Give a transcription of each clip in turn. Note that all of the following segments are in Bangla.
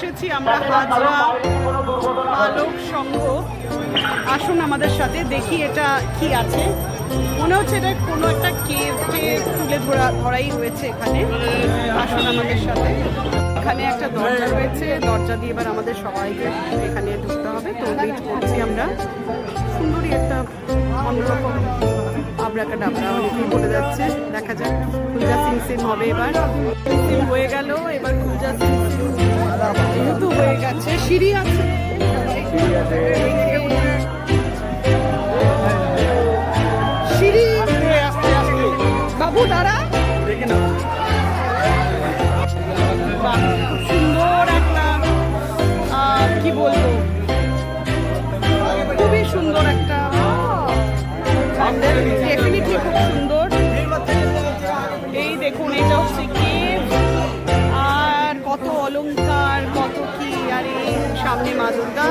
এসেছি আমরা হাজরা আলোক সংঘ। আসুন আমাদের সাথে দেখি এটা কি আছে। মনে হচ্ছে এটা কোনো একটা কেভকে তুলে ধরাই রয়েছে এখানে। আসুন আমাদের সাথে। এখানে একটা দরজা রয়েছে, দরজা দিয়ে এবার আমাদের সবাইকে এখানে ঢুকতে হবে। তো ওয়েট করছি আমরা। সুন্দরী একটা অন্যরকম আবরাকাডাবরা অনেকেই বলে যাচ্ছে। দেখা যাক খুলজা সিং সিম হবে এবার। সিম হয়ে গেল, এবার খুলজা সিং সিম যেহেতু হয়ে গেছে। সিঁড়ি আছে, সিঁড়ি বাবু দাঁড়া দেখে না। খুব সুন্দর একটা কি বলবো, খুবই সুন্দর একটা ডেফিনেটলি খুব সুন্দর। এই দেখুন এটা হচ্ছে কেভ, আর কত অলংকার কত কি। আর এই সামনে মা দুর্গা,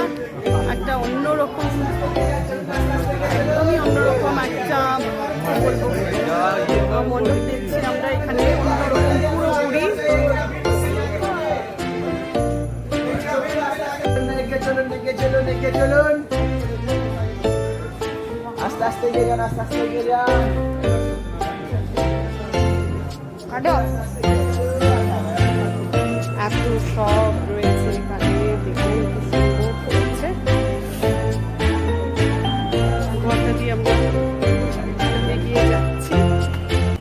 একটা অন্যরকম একদমই অন্যরকম একটা বলবো মণ্ডপ দেখছি আমরা এখানে। অন্যরকম পুরোপুরি চলুন আস্তে আস্তে এগিয়ে যান, আস্তে আস্তে এগিয়ে যান। এত সব রয়েছে এখানে, দেখুন